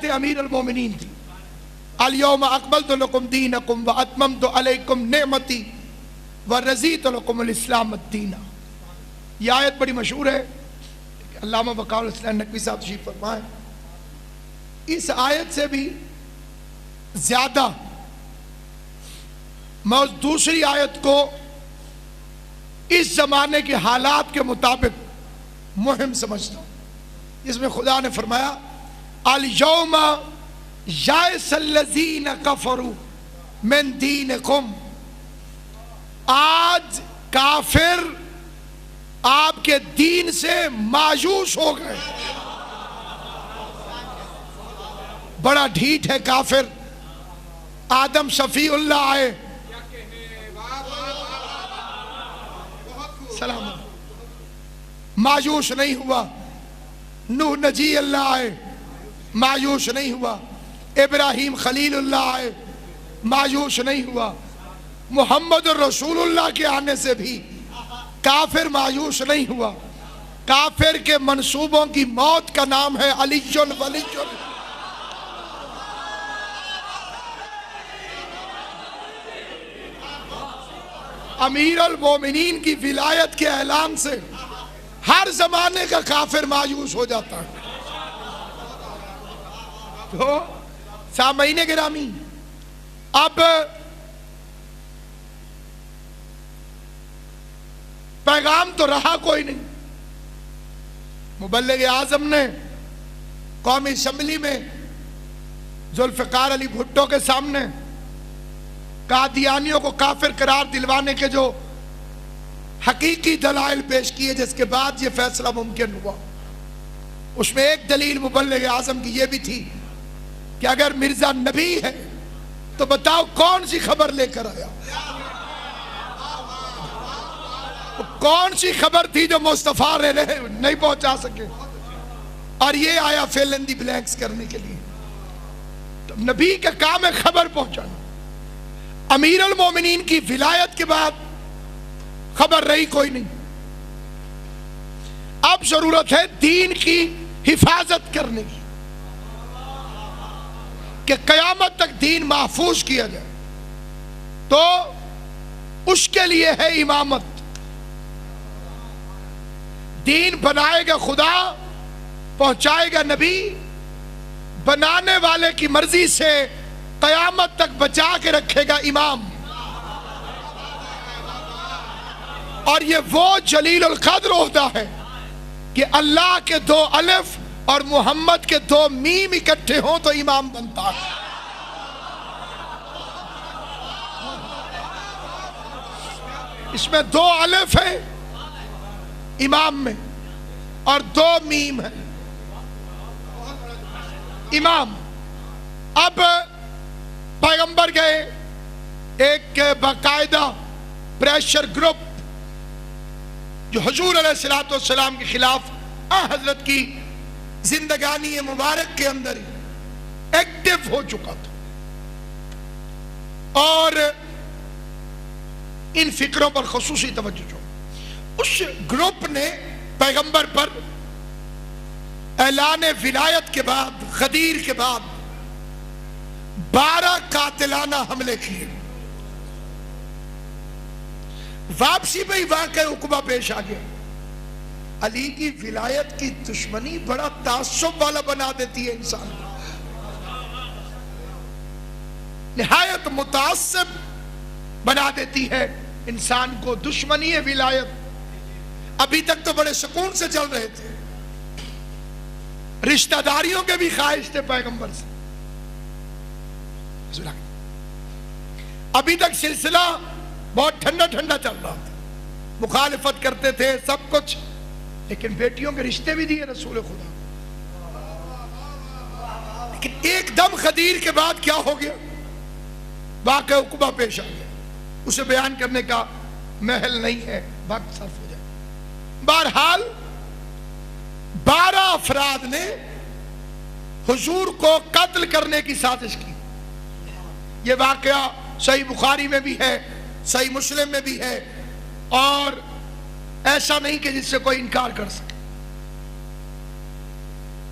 آیت امیر المومنین تھی، الیوم اکملت لکم دینکم واتممت علیکم نعمتی ورضیت لکم الاسلام الدین۔ یہ آیت بڑی مشہور ہے، علامہ وقار الاسلام نقوی صاحب تشریف فرمائیں، اس آیت سے بھی زیادہ میں اس دوسری آیت کو اس زمانے کے حالات کے مطابق مہم سمجھتا ہوں، جس میں خدا نے فرمایا الیوم یئس الذین کفروا من دینکم، آج کافر آپ کے دین سے مایوس ہو گئے۔ بڑا ڈھیٹ ہے کافر، آدم شفیع اللہ آئے، سلام، مایوس نہیں ہوا، نوح نجی اللہ آئے، مایوس نہیں ہوا، ابراہیم خلیل اللہ آئے، مایوس نہیں ہوا، محمد رسول اللہ کے آنے سے بھی کافر مایوس نہیں ہوا۔ کافر کے منصوبوں کی موت کا نام ہے علی ولی۔ امیر المومنین کی ولایت کے اعلان سے ہر زمانے کا کافر مایوس ہو جاتا ہے۔ تو سامعین گرامی، اب پیغام تو رہا کوئی نہیں۔ مبلغ اعظم نے قومی اسمبلی میں ذوالفقار علی بھٹو کے سامنے قادیانیوں کو کافر قرار دلوانے کے جو حقیقی دلائل پیش کیے، جس کے بعد یہ فیصلہ ممکن ہوا، اس میں ایک دلیل مبلغ اعظم کی یہ بھی تھی کہ اگر مرزا نبی ہے تو بتاؤ کون سی خبر لے کر آیا، کون سی خبر تھی جو مصطفیٰ نہیں پہنچا سکے، اور یہ آیا فیل ان دی بلینکس کرنے کے لیے۔ تو نبی کا کام ہے خبر پہنچانا۔ امیر المومنین کی ولایت کے بعد خبر رہی کوئی نہیں، اب ضرورت ہے دین کی حفاظت کرنے کی، کہ قیامت تک دین محفوظ کیا جائے۔ تو اس کے لیے ہے امامت۔ دین بنائے گا خدا، پہنچائے گا نبی، بنانے والے کی مرضی سے قیامت تک بچا کے رکھے گا امام۔ اور یہ وہ جلیل القدر عہدہ ہے کہ اللہ کے 2 الف اور محمد کے 2 میم اکٹھے ہوں تو امام بنتا ہے۔ اس میں 2 الف ہیں امام میں اور 2 میم ہیں امام۔ اب پیغمبر گئے، ایک باقاعدہ پریشر گروپ جو حضور علیہ السلام کے خلاف حضرت کی زندگانی مبارک کے اندر ایکٹیو ہو چکا تھا، اور ان فکروں پر خصوصی توجہ جو اس گروپ نے پیغمبر پر اعلان ولایت کے بعد، غدیر کے بعد 12 قاتلانہ حملے کیے۔ واپسی میں ہی واقعہ عقبہ پیش آ گیا۔ علی کی ولایت کی دشمنی بڑا تعصب والا بنا دیتی ہے انسان کو، نہایت متعصب بنا دیتی ہے انسان کو دشمنی ولایت۔ ابھی تک تو بڑے سکون سے چل رہے تھے، رشتہ داریوں کے بھی خواہش تھے پیغمبر سے، ابھی تک سلسلہ بہت ٹھنڈا ٹھنڈا چل رہا تھا، مخالفت کرتے تھے سب کچھ، لیکن بیٹیوں کے رشتے بھی دیے رسول خدا۔ لیکن ایک دم غدیر کے بعد کیا ہو گیا، واقعہ عقبہ پیش آ گیا، اسے بیان کرنے کا محل نہیں ہے، وقت صرف ہو جائے۔ بہرحال 12 افراد نے حضور کو قتل کرنے کی سازش کی۔ یہ واقعہ صحیح بخاری میں بھی ہے، صحیح مسلم میں بھی ہے، اور ایسا نہیں کہ جس سے کوئی انکار کر سکے۔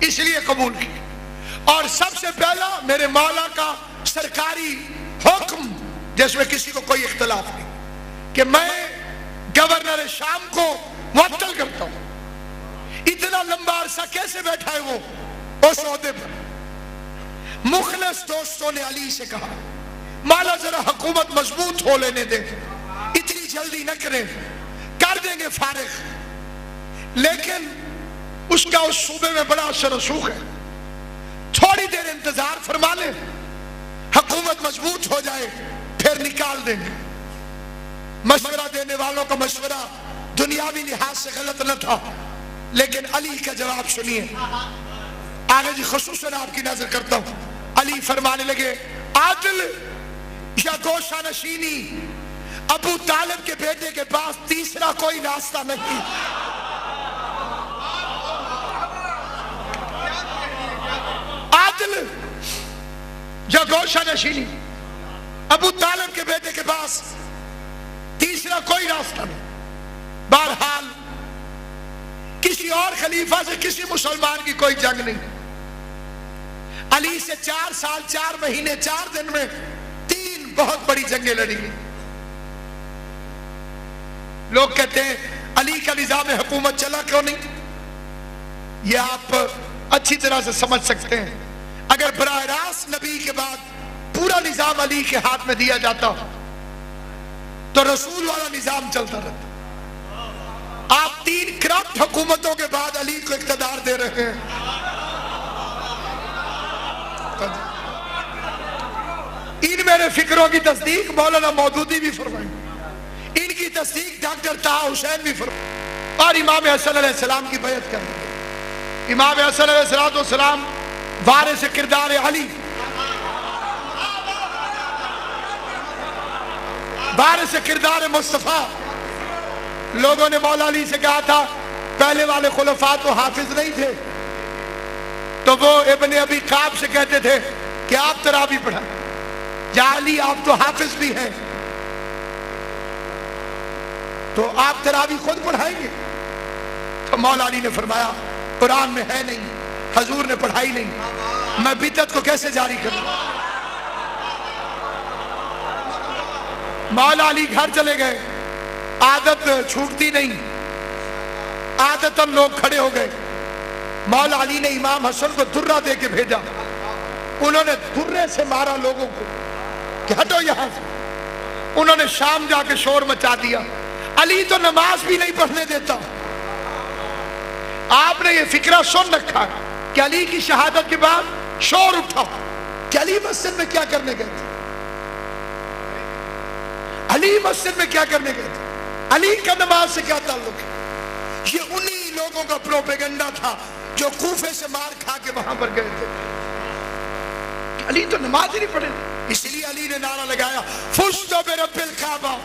اس لیے قبول کی. اور سب سے پہلا میرے مولا کا سرکاری حکم جس میں کسی کو کوئی اختلاف نہیں کہ میں گورنر شام کو معطل کرتا ہوں. اتنا لمبا عرصہ کیسے بیٹھا ہے وہ اس عہدے پر. مخلص دوستوں نے علی سے کہا مولا ذرا حکومت مضبوط ہو لینے دے, اتنی جلدی نہ کریں, کر دیں گے فارغ. لیکن اس کا اس صوبے میں بڑا اثر رسوخ ہے, تھوڑی دیر انتظار فرما لیں, حکومت مضبوط ہو جائے پھر نکال دیں گے. مشورہ دینے والوں کا مشورہ دنیاوی لحاظ سے غلط نہ تھا, لیکن علی کا جواب سنیے. آگے جی خصوصاً آپ کی نظر کرتا ہوں. علی فرمانے لگے عادل یا گوشہ نشینی, ابو طالب کے بیٹے کے پاس تیسرا کوئی راستہ نہیں. عادل یا گوشہ نشینی, ابو طالب کے بیٹے کے پاس تیسرا کوئی راستہ نہیں. بہرحال کسی اور خلیفہ سے کسی مسلمان کی کوئی جنگ نہیں. علی سے 4 سال 4 مہینے 4 دن میں 3 بہت بڑی جنگیں لڑی گئی. لوگ کہتے ہیں علی کا نظام حکومت چلا کیوں نہیں؟ یہ آپ اچھی طرح سے سمجھ سکتے ہیں. اگر براہ راست نبی کے بعد پورا نظام علی کے ہاتھ میں دیا جاتا تو رسول والا نظام چلتا رہتا. آپ 3 کرپٹ حکومتوں کے بعد علی کو اقتدار دے رہے ہیں. ان میرے فکروں کی تصدیق مولانا مودودی بھی فرمائیں, ان کی تصدیق ڈاکٹر طاہر حسین بھی فرمائیں, اور امام حسن علیہ السلام کی بیعت کریں گے. امام حسن علیہ السلام وارث کردار علی, وارث کردار مصطفیٰ. لوگوں نے مولا علی سے کہا تھا پہلے والے خلفاء تو حافظ نہیں تھے, تو وہ ابن ابی قاب سے کہتے تھے کہ آپ تراویح پڑھائیں, یا علی آپ تو حافظ بھی ہیں تو آپ تراویح خود پڑھائیں گے. تو مولا علی نے فرمایا قرآن میں ہے نہیں, حضور نے پڑھائی نہیں, میں بدعت کو کیسے جاری کروں. مولا علی گھر چلے گئے, عادت چھوٹتی نہیں, عادتاً لوگ کھڑے ہو گئے. مولا علی نے امام حسن کو درہ دے کے بھیجا, انہوں نے درے سے مارا لوگوں کو کہ ہٹو یہاں سے. انہوں نے شام جا کے شور مچا دیا. علی تو نماز بھی نہیں پڑھنے دیتا. آپ نے یہ فکرہ سن رکھا کہ علی کی شہادت کے بعد شور اٹھا کہ علی مسجد میں کیا کرنے گئے تھے, علی مسجد میں کیا کرنے گئے تھے, علی کا نماز سے کیا تعلق ہے. یہ انہی لوگوں کا پروپیگنڈا تھا جو کوفے سے مار کھا کے وہاں پر گئے تھے. علی تو نماز ہی نہیں پڑھے, اس لیے علی نے نعرہ لگایا فزت برب الکعبہ,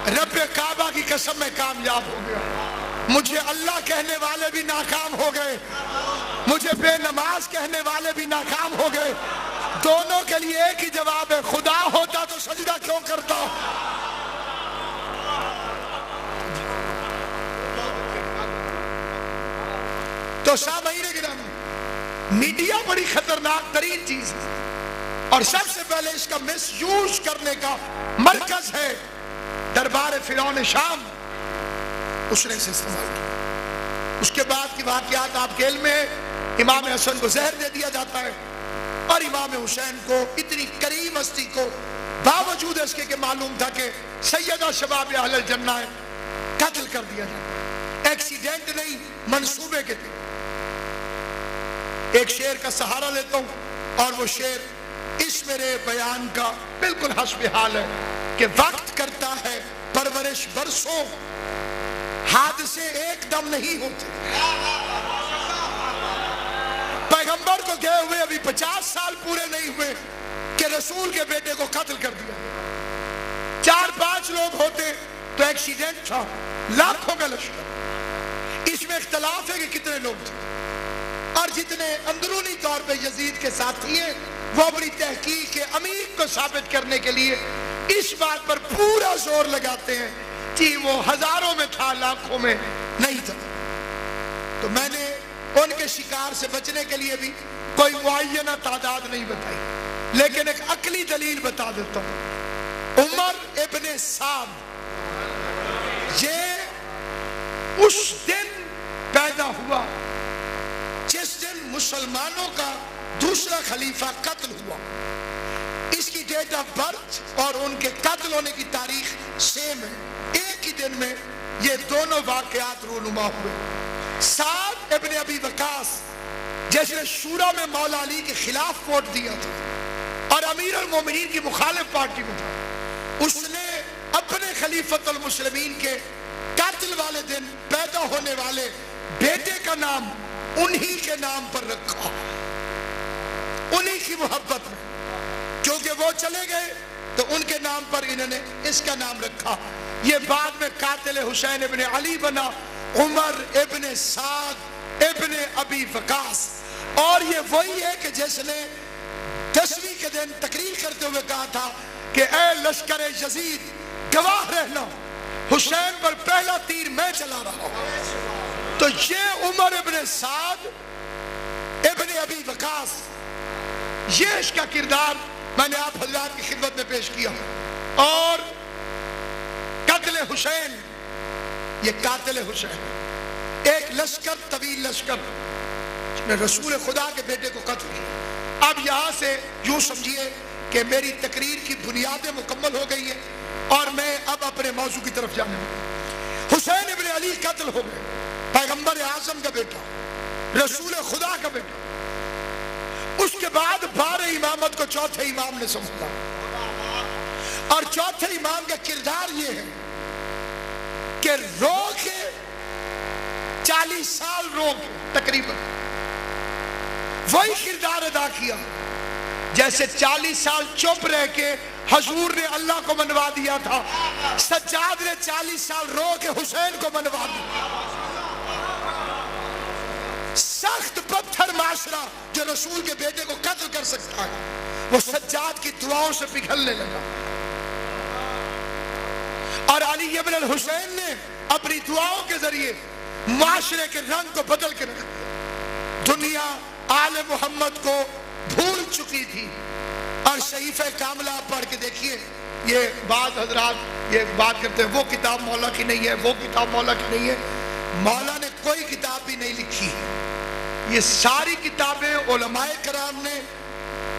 رب کعبہ کی قسم میں کامیاب ہو گیا. مجھے اللہ کہنے والے بھی ناکام ہو گئے, مجھے بے نماز کہنے والے بھی ناکام ہو گئے. دونوں کے لیے ایک ہی جواب ہے, خدا ہوتا تو سجدہ کیوں کرتا. تو سامعین گرامی, میڈیا بڑی خطرناک ترین چیز ہے, اور سب سے پہلے اس کا مس یوز کرنے کا مرکز ہے دربار فرعون شام. اس نے اسے استعمال کیا. اس کے بعد کی واقعات آپ کے علم میں, امام حسن کو زہر دے دیا جاتا ہے, اور امام حسین کو, اتنی کریم ہستی کو, باوجود اس کے کہ معلوم تھا کہ سیدہ شباب اہل الجنہ ہے, قتل کر دیا جاتا. ایکسیڈنٹ نہیں, منصوبے کے تھے. ایک شعر کا سہارا لیتا ہوں, اور وہ شعر اس میرے بیان کا بالکل حسب حال ہے کہ وقت کرتا ہے پرورش برسوں, حادثے ایک دم نہیں ہوتے. پیغمبر کو گئے ہوئے ابھی 50 سال پورے نہیں ہوئے کہ رسول کے بیٹے کو قتل کر دیا. 4-5 لوگ ہوتے تو ایکسیڈنٹ تھا, لاکھوں کا لشکر. اس میں اختلاف ہے کہ کتنے لوگ تھے, اور جتنے اندرونی طور پہ یزید کے ساتھی ہیں وہ اپنی تحقیق کے عمیق کو ثابت کرنے کے لیے اس بات پر پورا زور لگاتے ہیں کہ وہ ہزاروں میں تھا, لاکھوں میں نہیں تھا. تو میں نے ان کے شکار سے بچنے کے لیے بھی کوئی معینہ تعداد نہیں بتائی، لیکن ایک عقلی دلیل بتا دیتا ہوں۔ عمر ابن سعد یہ اس دن پیدا ہوا جس دن مسلمانوں کا دوسرا خلیفہ قتل ہوا۔ اس کی ڈیٹ آف برتھ اور ان کے قتل ہونے کی تاریخ سیم ہے، ایک ہی دن میں یہ دونوں واقعات رونما ہوئے۔ سعد ابن ابی وقاص جس نے شورا میں مولا علی کے خلاف ووٹ دیا تھا اور امیر المومنین کی مخالف پارٹی میں تھا، اس نے اپنے خلیفۃ المسلمین کے قتل والے دن پیدا ہونے والے بیٹے کا نام انہی کے نام پر رکھا، انہی کی محبت میں، کیونکہ وہ چلے گئے تو ان کے نام پر انہوں نے اس کا نام رکھا۔ یہ بعد میں قاتل حسین ابن علی بنا، عمر ابن سعد ابن ابی وقاص۔ اور یہ وہی ہے کہ جس نے 10ویں کے دن تقریر کرتے ہوئے کہا تھا کہ اے لشکر یزید گواہ رہنا، حسین پر پہلا تیر میں چلا رہا ہوں۔ تو یہ عمر ابن سعد ابن ابی وقاص، یہ اس کا کردار میں نے آپ حضرات کی خدمت میں پیش کیا۔ اور قتل حسین، یہ قاتل حسین ایک لشکر، طویل لشکر جس نے رسول خدا کے بیٹے کو قتل کیا۔ اب یہاں سے یوں سمجھیے کہ میری تقریر کی بنیادیں مکمل ہو گئی ہیں اور میں اب اپنے موضوع کی طرف جانے لگا۔ حسین ابن علی قتل ہو گئے، پیغمبر اعظم کا بیٹا، رسول خدا کا بیٹا۔ اس کے بعد 12 امامت کو چوتھے امام نے سنبھالا، اور چوتھے امام کا کردار یہ ہے کہ رو کے 40 سال رو کے تقریباً وہی کردار ادا کیا جیسے 40 سال چپ رہ کے حضور نے اللہ کو منوا دیا تھا، سجاد نے 40 سال رو کے حسین کو منوا دیا۔ سخت پتھر معاشرہ جو رسول کے بیٹے کو قتل کر سکتا ہے، وہ سجاد کی دعاؤں سے پگھلنے لگا، اور علی ابن الحسین نے اپنی دعاؤں کے ذریعے معاشرے کے رنگ کو بدل کے رکھ دیا۔ دنیا آل محمد کو بھول چکی تھی، اور صحیفہ کاملہ پڑھ کے دیکھیے، یہ بعض حضرات یہ بات کرتے ہیں وہ کتاب مولا کی نہیں ہے، وہ کتاب مولا کی نہیں ہے۔ مولا نے کوئی کتاب بھی نہیں لکھی، یہ ساری کتابیں علماء کرام نے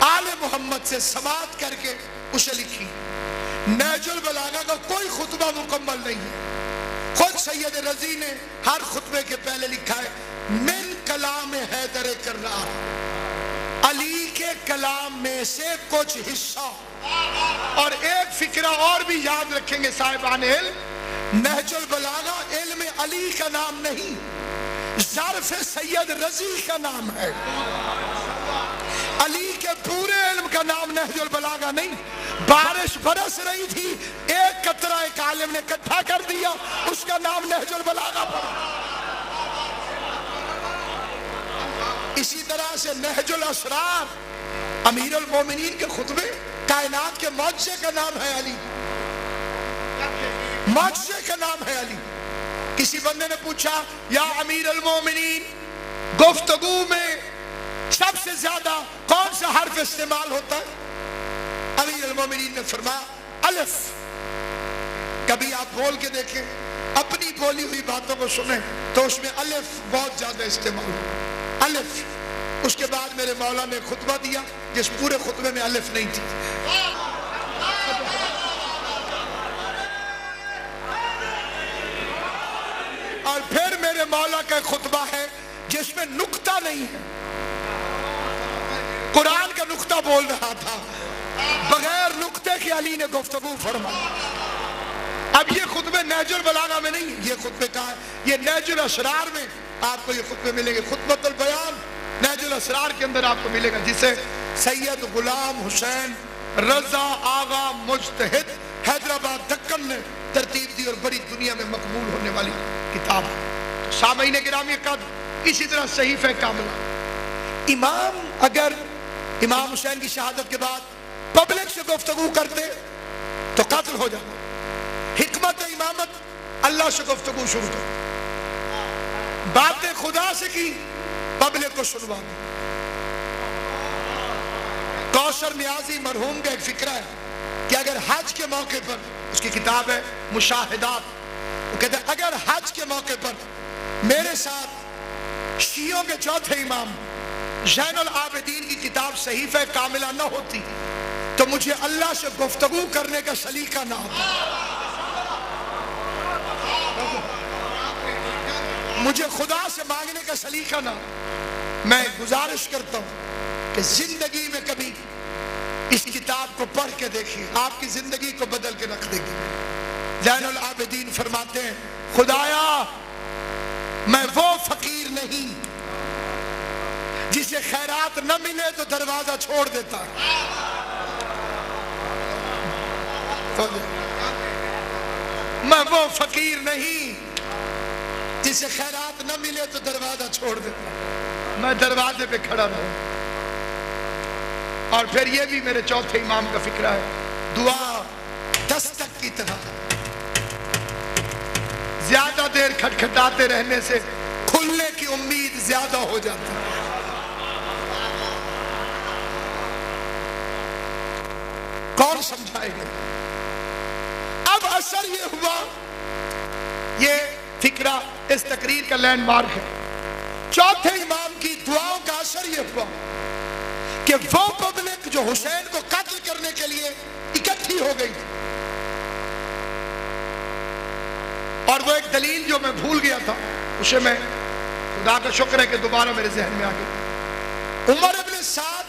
آل محمد سے سماعت کر کے اسے لکھی۔ نہج البلاغہ کا کوئی خطبہ مکمل نہیں ہے، خود سید رضی نے ہر خطبے کے پہلے لکھا ہے من کلام حیدر کرار، علی کے کلام میں سے کچھ حصہ۔ اور ایک فکرہ اور بھی یاد رکھیں گے صاحبان علم، نہج البلاغہ علم علی کا نام نہیں، ظرف سید رضی کا نام ہے۔ علی کے پورے علم کا نام نہج البلاغہ نہیں۔ بارش برس رہی تھی، ایک قطرہ ایک عالم نے اکٹھا کر دیا، اس کا نام نہج البلاغہ پڑا۔ اسی طرح سے نہج الاسرار، امیر المومنین کے خطبے، کائنات کے معجزے کا نام ہے علی، معجزے کا نام ہے علی۔ کسی بندے نے پوچھا یا امیر المومنین، گفتگو میں سب سے زیادہ کون سا حرف استعمال ہوتا ہے؟ امیر المومنین نے فرمایا الف۔ کبھی آپ بول کے دیکھیں، اپنی بولی ہوئی باتوں کو سنیں تو اس میں الف بہت زیادہ استعمال ہو، الف۔ اس کے بعد میرے مولا نے خطبہ دیا جس پورے خطبے میں الف نہیں تھی۔ اور پھر میرے مولا کا خطبہ ہے جس میں نقطہ نہیں ہے، قرآن کا نقطہ بول رہا تھا، بغیر نقطے کے علی نے گفتگو فرمائی۔ اب یہ خطبے نہج البلاغہ میں نہیں، یہ خطبے کہاں ہے؟ یہ نہج الاسرار میں آپ کو یہ خطبے ملیں گے۔ خطبۃ البیان نہج الاسرار کے اندر آپ کو ملے گا، جسے سید غلام حسین رضا آغا مجتہد حیدرآباد دکن نے ترتیب دی، اور بڑی دنیا میں مقبول ہونے والی کتاب ہے۔ تو سامعین گرامی قدر، اسی طرح صحیفہ کاملہ، امام اگر امام حسین کی شہادت کے بعد پبلک سے گفتگو کرتے تو قتل ہو جاتا۔ حکمت امامت، اللہ سے گفتگو شروع کر، باتیں خدا سے کی، پبلک کو سنوا دی۔ کوثر نیازی مرحوم کا ایک فکرہ ہے کہ اگر حج کے موقع پر، اس کی کتاب ہے مشاہدات، وہ کہتے ہیں اگر حج کے موقع پر میرے ساتھ شیعوں کے چوتھے امام زین العابدین کی کتاب صحیفہ کاملہ نہ ہوتی تو مجھے اللہ سے گفتگو کرنے کا سلیقہ نہ ہوتا، مجھے خدا سے مانگنے کا سلیقہ نہ ہوتا۔ میں گزارش کرتا ہوں کہ زندگی میں کبھی اس کتاب کو پڑھ کے دیکھیے، آپ کی زندگی کو بدل کے رکھ دے گی۔ زین العابدین فرماتے ہیں خدایا میں وہ فقیر نہیں جسے خیرات نہ ملے تو دروازہ چھوڑ دیتا ہے، میں وہ فقیر نہیں جسے خیرات نہ ملے تو دروازہ چھوڑ دیتا ہے، میں دروازے پہ کھڑا رہوں۔ اور پھر یہ بھی میرے چوتھے امام کا فکرہ ہے، دعا دستک کی طرح زیادہ دیر کھٹکھٹاتے رہنے سے کھلنے کی امید زیادہ ہو جاتی ہے۔ کون سمجھائے گا؟ اب اثر یہ ہوا، یہ فکرہ اس تقریر کا لینڈ مارک ہے، چوتھے امام کی دعاؤں کا اثر یہ ہوا کہ وہ پبلک جو حسین کو قتل کرنے کے لیے اکٹھی ہو گئی، اور وہ ایک دلیل جو میں بھول گیا تھا اسے میں خدا کا شکر ہے کہ دوبارہ میرے ذہن میں آ گئی۔ عمر ابن سعد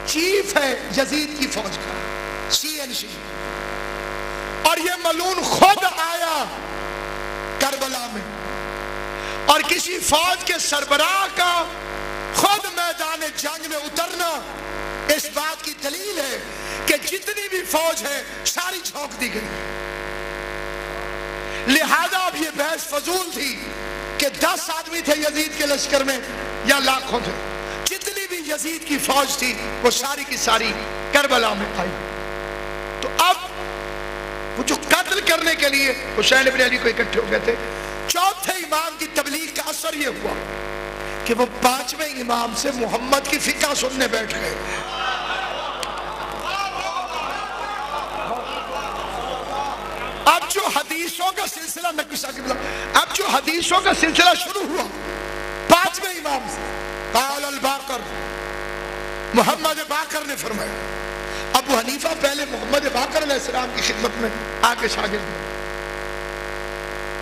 چیف ہے یزید کی فوج کا، CNC، اور یہ ملعون خود آیا کربلا میں، اور کسی فوج کے سربراہ کا خود میدان جنگ میں اترنا اس بات کی دلیل ہے کہ جتنی بھی فوج ہے ساری جھونک دی گئی۔ لہذا اب یہ بحث فضول تھی کہ 10 آدمی تھے یزید کے لشکر میں یا لاکھوں تھے، جتنی بھی یزید کی فوج تھی وہ ساری کی ساری کربلا میں آئی۔ تو اب وہ جو قتل کرنے کے لیے حسین ابن علی کو اکٹھے ہو گئے تھے، چوتھے امام کی تبلیغ کا اثر یہ ہوا کہ وہ 5ویں امام سے محمد کی فقہ سننے بیٹھ گئے۔ اب جو حدیثوں کا سلسلہ اب جو حدیثوں کا سلسلہ شروع ہوا 5ویں امام سے، قال الباقر، محمد باقر نے فرمایا۔ ابو حنیفہ پہلے محمد باقر علیہ السلام کی خدمت میں آگے شاگرد ہوئے،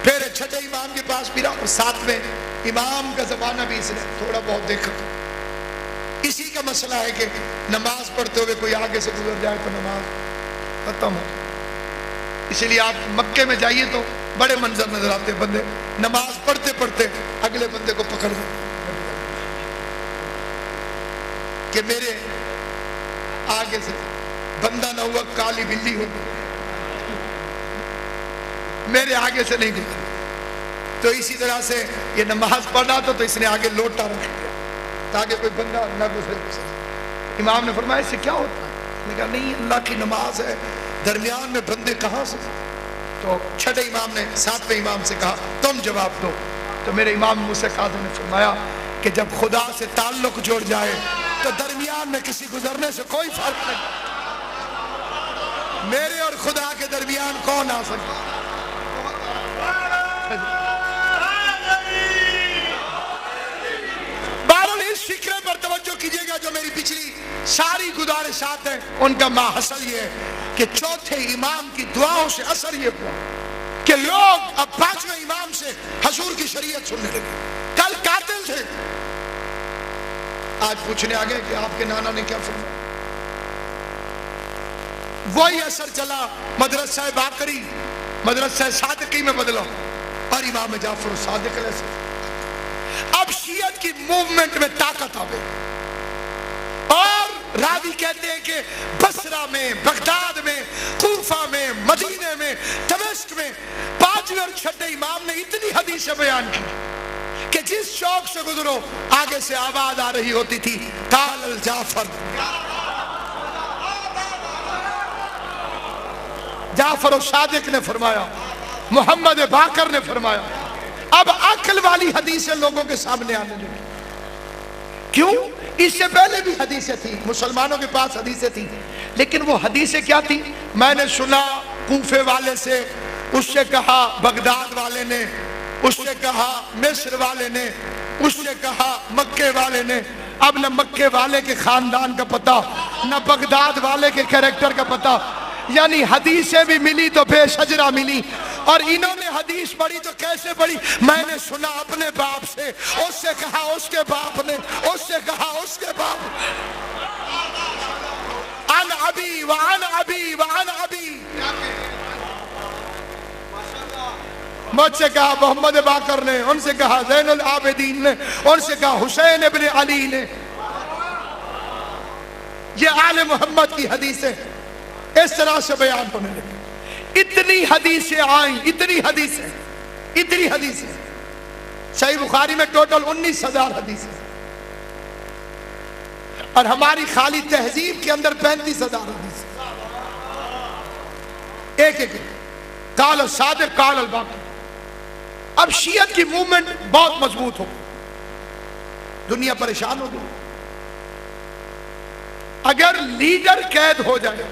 پھر چھٹے امام کے پاس بھی رہا، اور 7ویں امام کا زمانہ بھی اس نے تھوڑا بہت دیکھا۔ اسی کا مسئلہ ہے کہ نماز پڑھتے ہوئے کوئی آگے سے گزر جائے تو نماز ختم ہو، اسی لیے آپ مکے میں جائیے تو بڑے منظر نظر آتے، بندے نماز پڑھتے پڑھتے اگلے بندے کو پکڑ دیں کہ میرے آگے سے بندہ نہ ہوا کالی بلی ہو، میرے آگے سے نہیں گزر۔ تو اسی طرح سے یہ نماز پڑھا تو اس نے آگے لوٹا رکھ دیا تاکہ کوئی بندہ نہ گزرے۔ امام نے فرمایا اس سے کیا ہوتا ہے؟ اس نے کہا نہیں، اللہ کی نماز ہے، درمیان میں بندے کہاں سے؟ تو چھٹے امام نے 7ویں امام سے کہا تم جواب دو۔ تو میرے امام موسیٰ کاظم نے فرمایا کہ جب خدا سے تعلق جڑ جائے تو درمیان میں کسی گزرنے سے کوئی فرق نہیں، میرے اور خدا کے درمیان کون آ سکتا؟ بہرحال اس فکرے پر توجہ کیجئے گا، جو میری پچھلی ساری گزارشات ہیں ان کا ماحصل یہ ہے کہ چوتھے امام کی دعاؤں سے اثر یہ ہوا کہ لوگ اب 5ویں امام سے حضور کی شریعت سننے لگے۔ کل قاتل تھے، آج پوچھنے آگے کہ آپ کے نانا نے کیا فرمایا۔ وہی اثر چلا، مدرسہ باقری مدرسہ صادقی میں بدلا، اور امام جعفر صادق علیہ السلام۔ اب شیعت کی موومنٹ میں طاقت آ گئی، اور راوی کہتے ہیں کہ بصرہ میں، بغداد میں، کوفہ میں، مدینہ میں، دمشق میں 5ویں اور چھٹے امام نے اتنی حدیثیں بیان کی کہ جس چوک سے گزرو آگے سے آواز آ رہی ہوتی تھی قال الجعفر، جعفر صادق نے فرمایا، محمد باقر نے فرمایا۔ اب عقل والی حدیثیں لوگوں کے سامنے آنے لگی. کیوں؟ اس سے پہلے بھی حدیثیں تھیں، مسلمانوں کے پاس حدیثیں تھیں، لیکن وہ حدیثیں کیا تھیں؟ میں نے سنا کوفے والے سے، اس سے کہا بغداد والے نے، اس سے کہا مصر والے نے، اس سے کہا مکے والے نے. اب نہ مکے والے کے خاندان کا پتہ، نہ بغداد والے کے کریکٹر کا پتہ. یعنی حدیثیں بھی ملی تو بے شجرہ ملی، اور انہوں نے حدیث پڑھی تو کیسے پڑھی؟ میں نے سنا اپنے باپ سے، اس سے کہا اس کے باپ نے، اس سے کہا اس کے باپ. عن ابی وعن ابی وعن ابی. مجھ سے کہا محمد باقر نے، ان سے کہا زین العابدین نے، ان سے کہا حسین ابن علی نے. یہ آل محمد کی حدیثیں اس طرح سے بیان ہونے لگی. اتنی حدیثیں آئیں، اتنی حدیثیں. صحیح بخاری میں ٹوٹل 19,000 حدیثیں، اور ہماری خالی تہذیب کے اندر 35,000 حدیثیں. ایک قال الصادق قال الباقر. اب شیعت کی موومنٹ بہت مضبوط ہو، دنیا پریشان ہو گئی. اگر لیڈر قید ہو جائے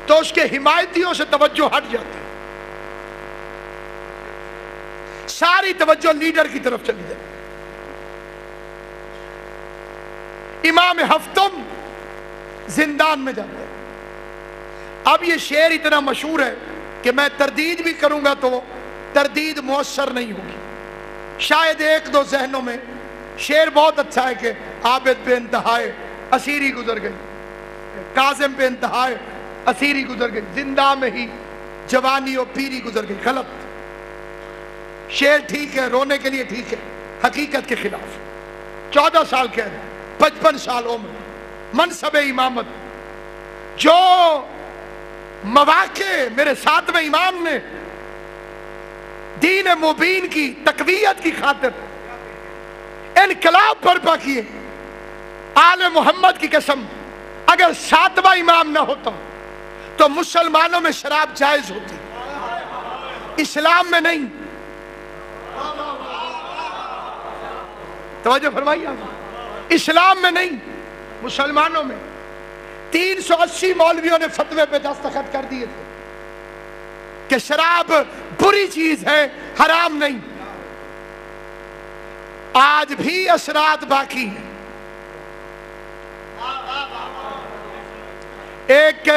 تو اس کے حمایتیوں سے توجہ ہٹ جاتی ہے، ساری توجہ لیڈر کی طرف چلی جائے. امام ہفتم زندان میں جاتے ہیں. اب یہ شعر اتنا مشہور ہے کہ میں تردید بھی کروں گا تو تردید مؤثر نہیں ہوگی. شاید ایک دو ذہنوں میں شعر بہت اچھا ہے کہ عابد پہ انتہائے اسیری گزر گئی، کاظم پہ انتہائے اسیری گزر گئی، زندہ میں ہی جوانی و پیری گزر گئی. غلط. شعر ٹھیک ہے، رونے کے لیے ٹھیک ہے، حقیقت کے خلاف. 14 سال قید، 55 سال عمر، منصب امامت. جو مواقع میرے ساتویں امام نے دین مبین کی تقویت کی خاطر انقلاب برپا کیے، آل محمد کی قسم اگر ساتواں امام نہ ہوتا تو مسلمانوں میں شراب جائز ہوتی، اسلام میں نہیں. توجہ فرمائیے، اسلام میں نہیں، مسلمانوں میں. 380 مولویوں نے فتوے پہ دستخط کر دیے تھے کہ شراب بری چیز ہے، حرام نہیں. آج بھی اثرات باقی ہیں. ایک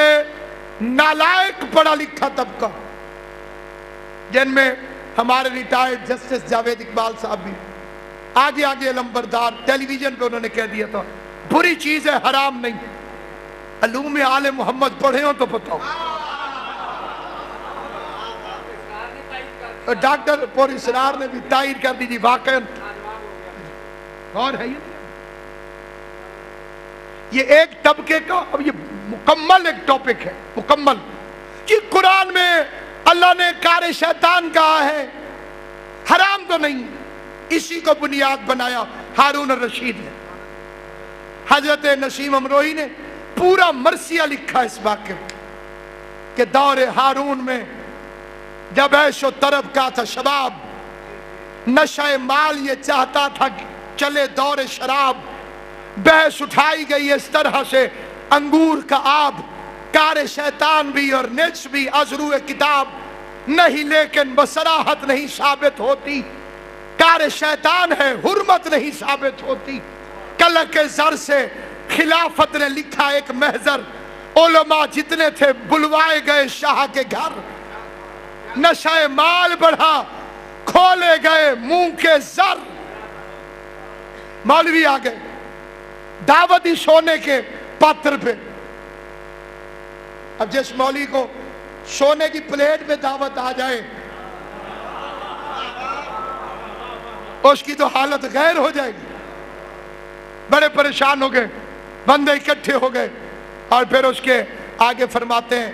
نالائق پڑھا لکھا طبقہ، جن میں ہمارے ریٹائرڈ جسٹس جاوید اقبال صاحب بھی، آگے علمبردار، ٹیلی ویژن پہ انہوں نے کہہ دیا تھا بری چیز ہے، حرام نہیں. علوم آل محمد پڑھے ہو تو بتاؤ. ڈاکٹر پور اسرار نے بھی تائید کر دی جی، واقعا اور ہے. یہ ایک طبقے کا، اب یہ مکمل ایک ٹاپک ہے، مکمل، کہ قرآن میں اللہ نے کار شیطان کہا ہے، حرام تو نہیں. اسی کو بنیاد بنایا ہارون الرشید نے. حضرت نسیم امروہی نے پورا مرثیہ لکھا اس واقعے کہ دور ہارون میں جب عیش و طرب کا تھا شباب، نشہ مال یہ چاہتا تھا کہ چلے دور شراب. بحث اٹھائی گئی اس طرح سے انگور کا آب، کار شیطان بھی اور نجس بھی ازرو کتاب نہیں، لیکن بصراحت نہیں ثابت ہوتی. کار شیطان ہے، حرمت نہیں ثابت ہوتی. کلک زر سے خلافت نے لکھا ایک محضر، علماء جتنے تھے بلوائے گئے شاہ کے گھر. نشہ مال بڑھا، کھولے گئے منہ کے زر. مولوی آ گئے دعوتی سونے کے پاتر پہ. اب جس مولوی کو سونے کی پلیٹ میں دعوت آ جائے اس کی تو حالت غیر ہو جائے گی. بڑے پریشان ہو گئے، بندے اکٹھے ہو گئے، اور پھر اس کے آگے فرماتے ہیں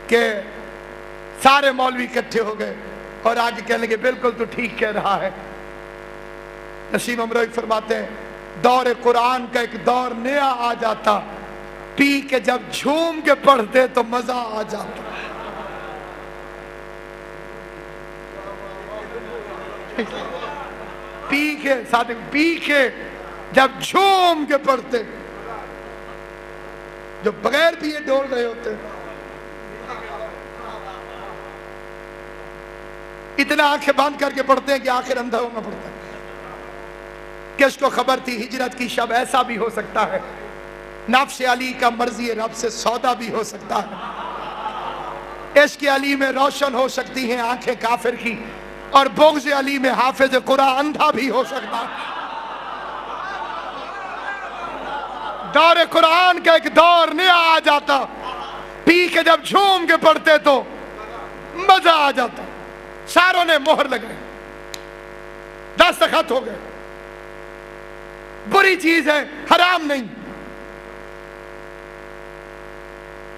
کہ سارے مولوی اکٹھے ہو گئے اور آگے کہنے لگے بالکل تو ٹھیک کہہ رہا ہے. نسیم امروہی فرماتے ہیں دور قرآن کا ایک دور نیا آ جاتا، پی کے جب جھوم کے پڑھتے تو مزہ آ جاتا. پی کے صادق پی کے جب جھوم کے پڑھتے، جو بغیر پیے ڈول رہے ہوتے، اتنا آنکھیں باندھ کر کے پڑھتے ہیں کہ آخر اندھا ہونا پڑتا ہے۔ کس کو خبر تھی ہجرت کی شب ایسا بھی ہو سکتا ہے، نفس علی کا مرضی رب سے سودا بھی ہو سکتا ہے، عشق علی میں روشن ہو سکتی ہیں آنکھیں کافر کی، اور بغض علی میں حافظ قرآن اندھا بھی ہو سکتا ہے۔ دور قرآن کا ایک دور نیا آ جاتا، پی کے جب جھوم کے پڑھتے تو مزہ آ جاتا، ساروں نے مہر لگائے، دستخط ہو گئے۔ بری چیز ہے، حرام نہیں۔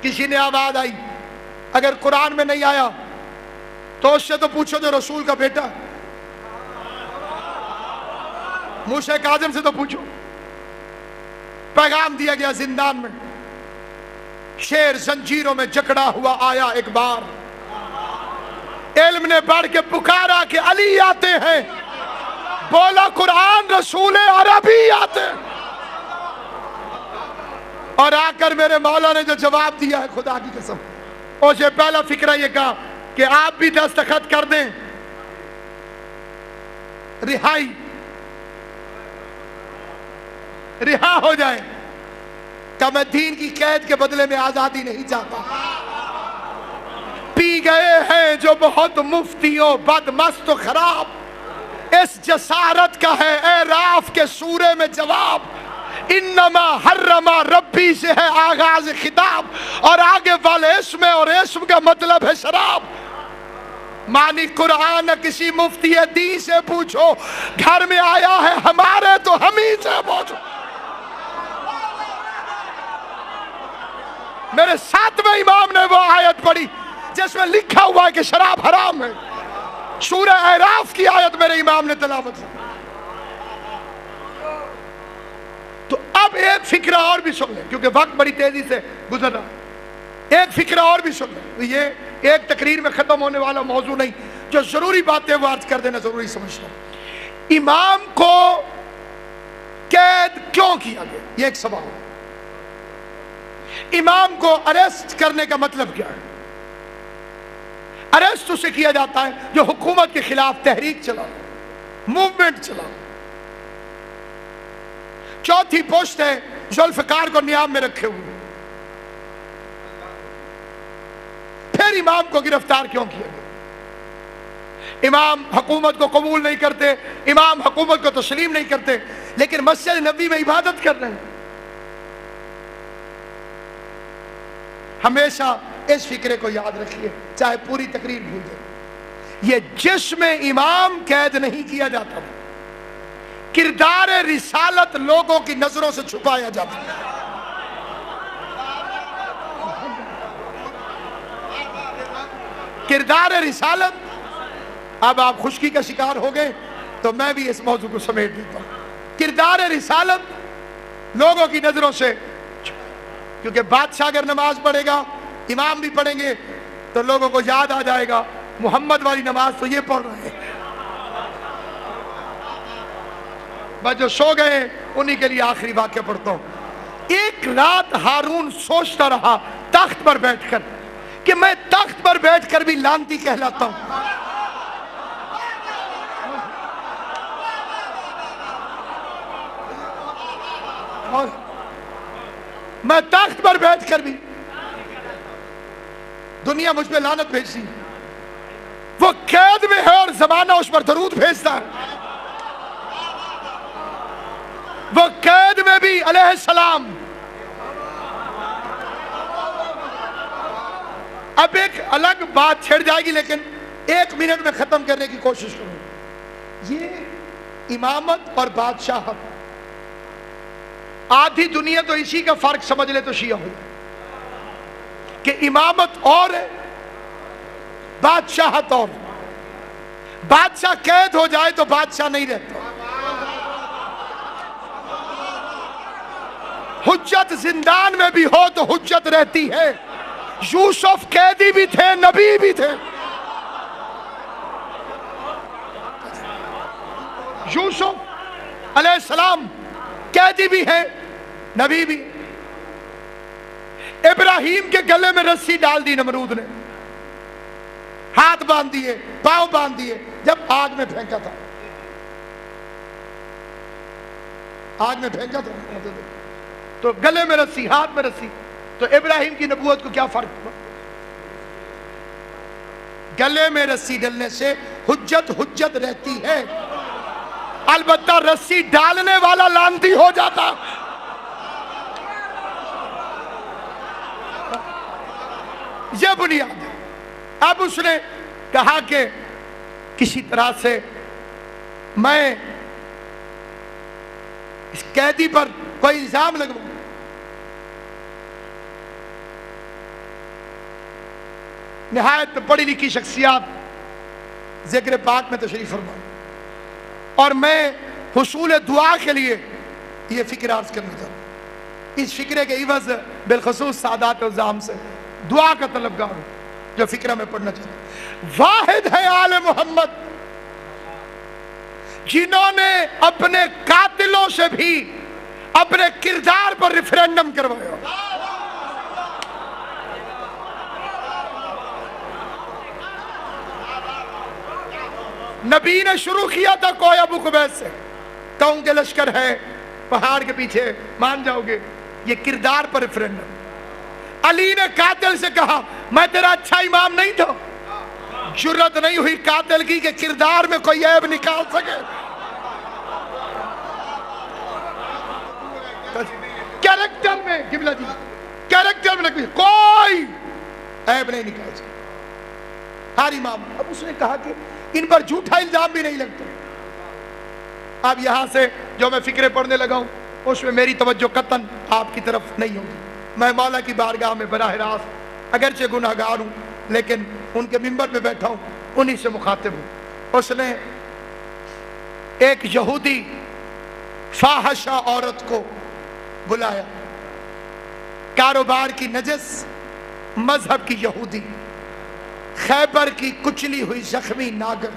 کسی نے آواز آئی، اگر قرآن میں نہیں آیا تو اس سے تو پوچھو جو رسول کا بیٹا، موسیٰ کاظم سے تو پوچھو۔ پیغام دیا گیا زندان میں، شیر زنجیروں میں جکڑا ہوا آیا ایک بار، علم نے بڑھ کے پکارا کہ علی آتے ہیں، بولا قرآن رسول عربی آتے ہیں، اور آ کر میرے مولا نے جو جواب دیا ہے خدا کی قسم، اسے پہلا فکرہ یہ کہا کہ آپ بھی دستخط کر دیں، رہائی رہا ہو جائے، کہ میں دین کی قید کے بدلے میں آزادی نہیں چاہتا۔ پی گئے ہیں جو بہت مفتیوں بد مست و خراب، اس جسارت کا ہے اعراف کے سورے میں جواب، انما حرم ربی سے ہے آغاز خطاب، اور آگے والے اسم اور اسم کا مطلب ہے شراب۔ معنی قرآن کسی مفتی دین سے پوچھو، گھر میں آیا ہے ہمارے تو ہم ہی سے پوچھو۔ میرے ساتویں امام نے وہ آیت پڑھی جس میں لکھا ہوا ہے کہ شراب حرام ہے، سورہ اعراف کی آیت میرے امام نے تلاوت کی۔ تو اب ایک فکرہ اور بھی سن لیں کیونکہ وقت بڑی تیزی سے گزر رہا، ایک فکرہ اور بھی سن لیں۔ یہ ایک تقریر میں ختم ہونے والا موضوع نہیں، جو ضروری باتیں وہ عرض کر دینا ضروری سمجھتا ہوں۔ امام کو قید کیوں کیا گیا، یہ ایک سوال ہے۔ امام کو اریسٹ کرنے کا مطلب کیا ہے؟ اریسٹ اسے کیا جاتا ہے جو حکومت کے خلاف تحریک چلا، موومنٹ چلا۔ چوتھی پوسٹ ہے ذوالفقار کو نیام میں رکھے ہوئے۔ پھر امام کو گرفتار کیوں کیا گیا؟ امام حکومت کو قبول نہیں کرتے، امام حکومت کو تسلیم نہیں کرتے، لیکن مسجد نبوی میں عبادت کر رہے ہیں۔ ہمیشہ اس فکرے کو یاد رکھیے، چاہے پوری تقریر بھول جائے، یہ جسم امام قید نہیں کیا جاتا، کردار رسالت لوگوں کی نظروں سے چھپایا جاتا ہے۔ کردار رسالت، اب آپ خشکی کا شکار ہو گئے تو میں بھی اس موضوع کو سمیٹ دیتا ہوں۔ کردار رسالت لوگوں کی نظروں سے، کیونکہ بادشاہ اگر نماز پڑھے گا، امام بھی پڑھیں گے تو لوگوں کو یاد آ جائے گا محمد والی نماز تو یہ پڑھ رہے ہیں۔ بس جو سو گئے انہی کے لیے آخری واقعہ پڑھتا ہوں۔ ایک رات ہارون سوچتا رہا تخت پر بیٹھ کر کہ میں تخت پر بیٹھ کر بھی لانتی کہلاتا ہوں۔ اور میں تخت پر بیٹھ کر بھی، دنیا مجھ پہ لعنت بھیجتی، وہ قید میں ہے اور زمانہ اس پر درود بھیجتا ہے۔ وہ قید میں بھی علیہ السلام۔ اب ایک الگ بات چھڑ جائے گی لیکن 1 منٹ میں ختم کرنے کی کوشش کروں۔ یہ امامت اور بادشاہت، آدھی دنیا تو اسی کا فرق سمجھ لے تو شیعہ ہو جائے کہ امامت اور ہے، بادشاہت اور۔ بادشاہ قید ہو جائے تو بادشاہ نہیں رہتا، حجت زندان میں بھی ہو تو حجت رہتی ہے۔ یوسف قیدی بھی تھے، نبی بھی تھے۔ یوسف علیہ السلام قیدی بھی ہیں، نبی بھی۔ ابراہیم کے گلے میں رسی ڈال دی نمرود نے، ہاتھ باندھ دیے، پاؤں باندھ دیے، جب آگ میں پھینکا تھا، آگ میں پھینکا تھا تو گلے میں رسی، ہاتھ میں رسی، تو ابراہیم کی نبوت کو کیا فرق ہوا؟ گلے میں رسی ڈلنے سے حجت حجت رہتی ہے، البتہ رسی ڈالنے والا لعنتی ہو جاتا۔ یہ بنیاد ہے۔ اب اس نے کہا کہ کسی طرح سے میں اس قیدی پر کوئی الزام لگواؤں۔ نہایت پڑھی لکھی شخصیات ذکر پاک میں تشریف فرما، اور میں حصول دعا کے لیے یہ فکر عرض کرنا چاہتا ہوں۔ اس فکرے کے عوض بالخصوص سادات عظام سے دعا کا طلبگار ہوں، جو فکرہ میں پڑھنا چاہتا ہوں۔ واحد ہے آل محمد جنہوں نے اپنے قاتلوں سے بھی اپنے کردار پر ریفرینڈم کروایا۔ نبی نے شروع کیا تھا کوئی ابو قبیس سے، قوم کے لشکر ہے پہاڑ کے پیچھے، مان جاؤ گے، یہ کردار پر ریفرینڈم۔ علی نے قاتل سے کہا میں تیرا اچھا امام نہیں تھا، جرت نہیں ہوئی قاتل کی کہ کردار میں کوئی عیب نکال سکے۔ کیریکٹر میں قبلہ جی، کیریکٹر میں کوئی عیب نہیں نکال سکے ہر امام۔ اب اس نے کہا کہ ان پر جھوٹا الزام بھی نہیں لگتا۔ اب یہاں سے جو میں فکرے پڑھنے لگا ہوں اس میں میری توجہ قطعاً آپ کی طرف نہیں ہوگی۔ میں مولا کی بارگاہ میں براہ راست اگرچہ گناہگار ہوں لیکن ان کے منبر پہ بیٹھا ہوں، انہی سے مخاطب ہوں۔ اس نے ایک یہودی فاحشہ عورت کو بلایا، کاروبار کی نجس، مذہب کی یہودی، خیبر کی کچلی ہوئی زخمی ناگر،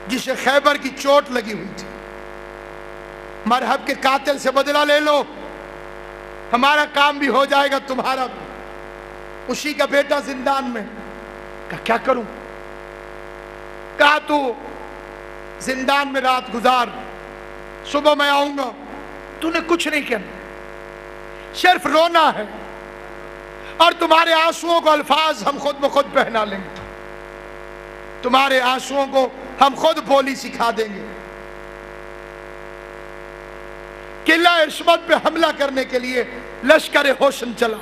جسے خیبر کی چوٹ لگی ہوئی تھی۔ مرحب کے قاتل سے بدلہ لے لو، ہمارا کام بھی ہو جائے گا، تمہارا بھی۔ اسی کا بیٹا زندان میں۔ کہا کیا کروں؟ کہا تو زندان میں رات گزار، صبح میں آؤں گا۔ تو نے کچھ نہیں کرنا، صرف رونا ہے، اور تمہارے آنسوؤں کو الفاظ ہم خود بخود پہنا لیں گے، تمہارے آنسوؤں کو ہم خود بولی سکھا دیں گے۔ قلعہ عصمت پہ حملہ کرنے کے لیے لشکر حسن چلا۔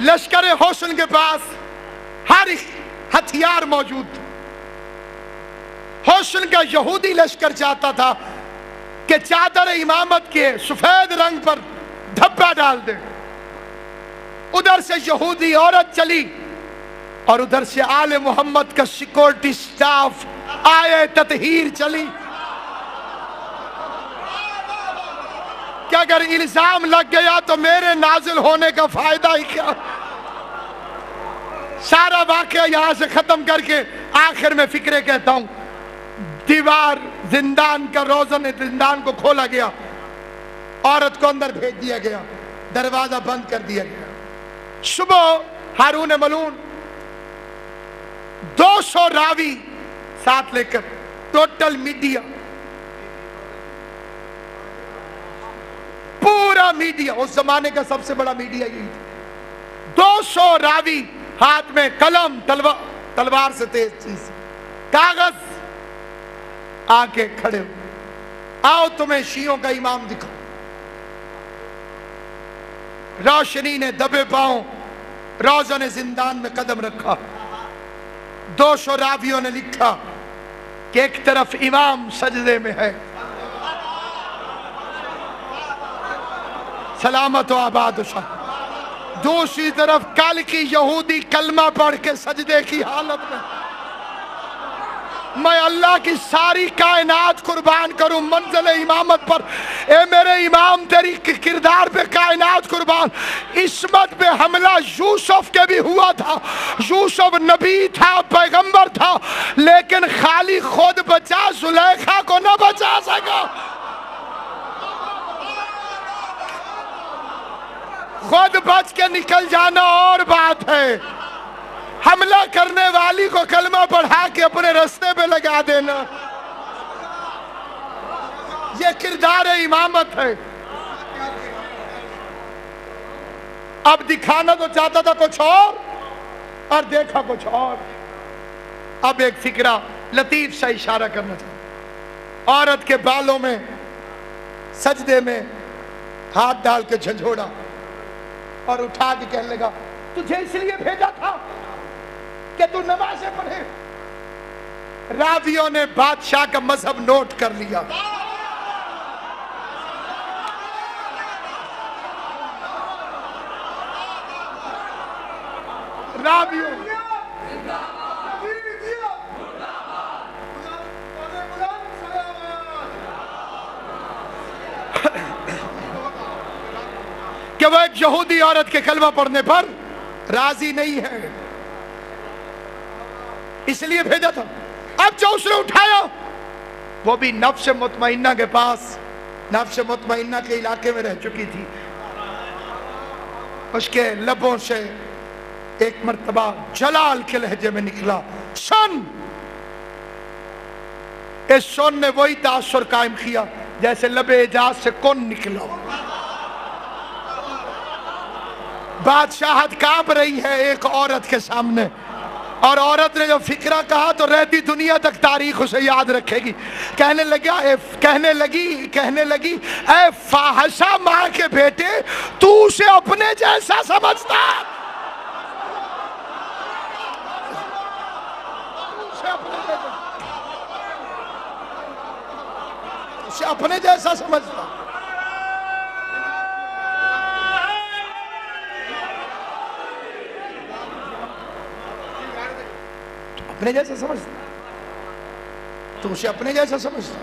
لشکر حسن کے پاس ہر ہتھیار موجود تھا۔ حسن کا یہودی لشکر چاہتا تھا کہ چادر امامت کے سفید رنگ پر دھبا ڈال دے۔ ادھر سے یہودی عورت چلی اور ادھر سے آل محمد کا سیکورٹی سٹاف آئے تطہیر چلی کہ اگر الزام لگ گیا تو میرے نازل ہونے کا فائدہ ہی کیا۔ سارا واقعہ یہاں سے ختم کر کے آخر میں فکرے کہتا ہوں۔ دیوار زندان کا، روزن زندان کو کھولا گیا، عورت کو اندر بھیج دیا گیا، دروازہ بند کر دیا گیا۔ صبح ہارون ملعون 200 راوی ساتھ لے کر، ٹوٹل میڈیا، پورا میڈیا، اس زمانے کا سب سے بڑا میڈیا یہی تھا۔ 200 راوی، ہاتھ میں قلم، تلوار سے تیز چیز، کاغذ، آ کے کھڑے ہو، آؤ تمہیں شیعوں کا امام دکھاؤ۔ روشنی نے دبے پاؤں روزن زندان میں قدم رکھا۔ 200 راویوں نے لکھا کہ ایک طرف امام سجدے میں ہے، سلامت و آباد و شاہ، دوسری طرف کل کی یہودی کلمہ پڑھ کے سجدے کی حالت میں۔ میں اللہ کی ساری کائنات قربان کروں منزل امامت پر. اے میرے امام تیری کردار پہ کائنات قربان. عصمت پہ حملہ یوسف کے بھی ہوا تھا. یوسف نبی تھا, پیغمبر تھا, لیکن خالی خود بچا, زلیخا کو نہ بچا سکا. خود بچ کے نکل جانا اور بات ہے, حملہ کرنے والی کو کلمہ پڑھا کے اپنے رستے پہ لگا دینا, یہ کردار امامت ہے. اب دکھانا تو چاہتا تھا کچھ اور دیکھا کچھ اور. اب ایک فکرہ لطیف سا اشارہ کرنا چاہتا. عورت کے بالوں میں سجدے میں ہاتھ ڈال کے جھنجھوڑا اور اٹھا کے کہنے لگا تجھے اس لیے بھیجا تھا کہ تو نمازیں پڑھے. راویوں نے بادشاہ کا مذہب نوٹ کر لیا. راویوں کہ وہ ایک یہودی عورت کے کلمہ پڑھنے پر راضی نہیں ہے, اس لیے بھیجا تھا. اب جو اس نے اٹھایا وہ بھی نفس مطمئنہ کے پاس, نفس مطمئنہ کے علاقے میں رہ چکی تھی. اس کے لبوں سے ایک مرتبہ جلال کے لہجے میں نکلا سن. اس سن نے وہی تاثر قائم کیا جیسے لب اعجاز سے کن نکلا. بادشاہت کانپ رہی ہے ایک عورت کے سامنے, اور عورت نے جو فکرہ کہا تو رہتی دنیا تک تاریخ اسے یاد رکھے گی. کہنے لگی اے فاحشہ ماں کے بیٹے, تو اسے اپنے جیسا سمجھتا, اسے اپنے جیسا سمجھتا. اپنے جیسا سمجھتا, تو اسے اپنے جیسا سمجھتا.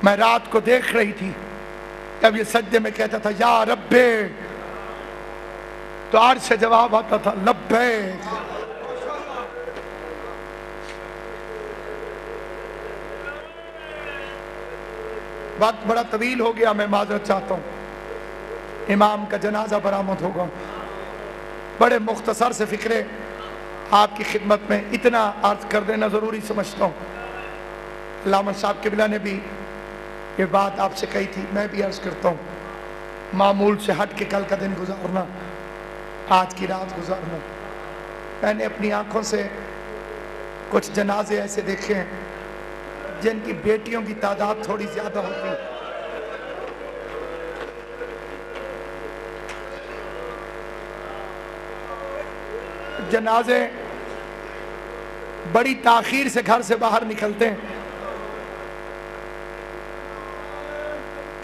میں رات کو دیکھ رہی تھی جب یہ سجدے میں کہتا تھا یا ربے, تو عرش سے جواب آتا تھا لبیک. وقت بڑا طویل ہو گیا, میں معذرت چاہتا ہوں. امام کا جنازہ برآمد ہوگا. بڑے مختصر سے فکرے آپ کی خدمت میں اتنا عرض کر دینا ضروری سمجھتا ہوں. علامہ صاحب قبلہ نے بھی یہ بات آپ سے کہی تھی, میں بھی عرض کرتا ہوں. معمول سے ہٹ کے کل کا دن گزارنا, آج کی رات گزارنا. میں نے اپنی آنکھوں سے کچھ جنازے ایسے دیکھے ہیں جن کی بیٹیوں کی تعداد تھوڑی زیادہ ہوتی ہے. جنازے بڑی تاخیر سے گھر سے باہر نکلتے ہیں.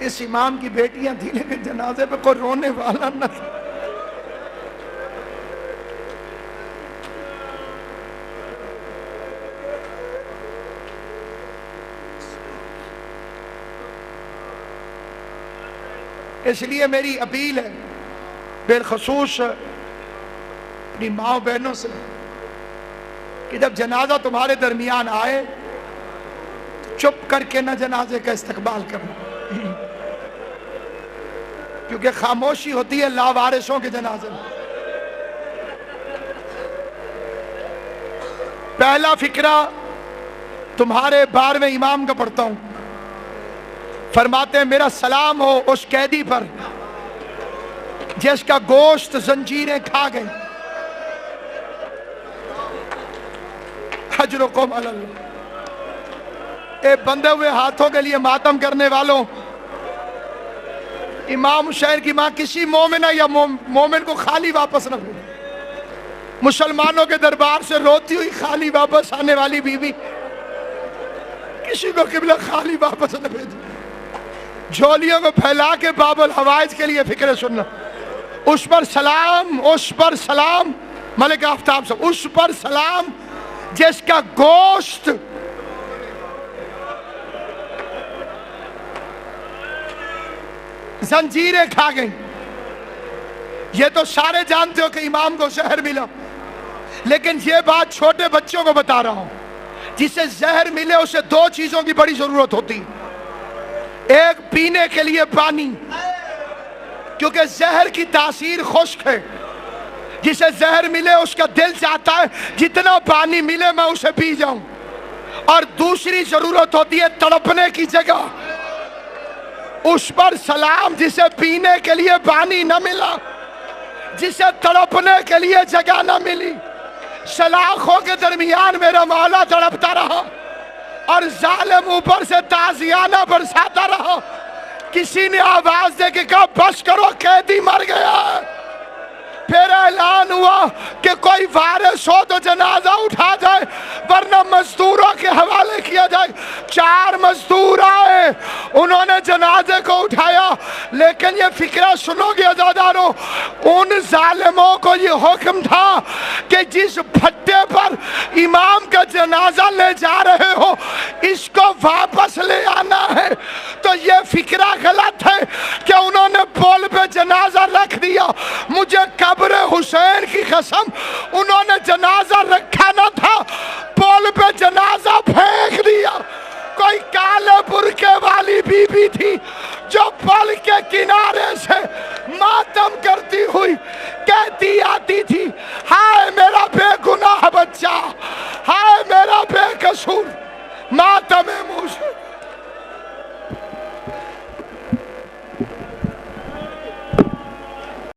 اس امام کی بیٹیاں تھیں لیکن جنازے پہ کوئی رونے والا نہ تھا. اس لیے میری اپیل ہے بالخصوص اپنی ماں بہنوں سے کہ جب جنازہ تمہارے درمیان آئے تو چپ کر کے نہ جنازے کا استقبال کرنا, کیونکہ خاموشی ہوتی ہے لاوارثوں کے جنازے میں. پہلا فکرہ تمہارے 12ویں امام کا پڑھتا ہوں. فرماتے ہیں میرا سلام ہو اس قیدی پر جس کا گوشت زنجیریں کھا گئی. اجرکم علی اللہ. اے بندے ہوئے ہاتھوں کے لیے ماتم کرنے والوں, امام حسین کی ماں کسی مومنہ یا مومن کو خالی واپس نہ بھیجے. مسلمانوں کے دربار سے روتی ہوئی خالی واپس آنے والی بیوی, کسی کو قبلہ خالی واپس نہ بھیجے. جھولیوں کو پھیلا کے باب الحوائج کے لیے فکر سننا. اس پر سلام, اس پر سلام, ملک آفتاب صاحب, اس پر سلام جس کا گوشت زنجیریں کھا گئیں. یہ تو سارے جانتے ہو کہ امام کو زہر ملا، لیکن یہ بات چھوٹے بچوں کو بتا رہا ہوں. جسے زہر ملے اسے دو چیزوں کی بڑی ضرورت ہوتی. ایک پینے کے لیے پانی، کیونکہ زہر کی تاثیر خشک ہے. جسے زہر ملے اس کا دل چاہتا ہے جتنا پانی ملے میں اسے پی جاؤں. اور دوسری ضرورت ہوتی ہے تڑپنے کی جگہ. اس پر سلام جسے پینے کے لیے پانی نہ ملا، جسے تڑپنے کے لیے جگہ نہ ملی. سلاخوں کے درمیان میرا مولا تڑپتا رہا اور ظالم اوپر سے تعزیانہ برساتا رہا. کسی نے آواز دے کے کہا بس کرو، قیدی مر گیا ہے. پھر اعلان ہوا کہ کوئی وارث ہو تو جنازہ اٹھا جائے ورنہ مزدوروں کے حوالے کیا جائے. 4 مزدور آئے، انہوں نے جنازے کو اٹھایا. لیکن یہ فکرہ سنو گے عزادارو، ان ظالموں کو یہ حکم تھا کہ جس بھٹے پر امام کا جنازہ لے جا رہے ہو اس کو واپس لے آنا ہے. تو یہ فکرہ غلط ہے کہ انہوں نے پول پہ جنازہ رکھ دیا. مجھے قبر حسین کی قسم انہوں نے جنازہ رکھا نہ تھا، پول پہ جنازہ پھینک دیا. کوئی کالے برقعے والی بی بی تھی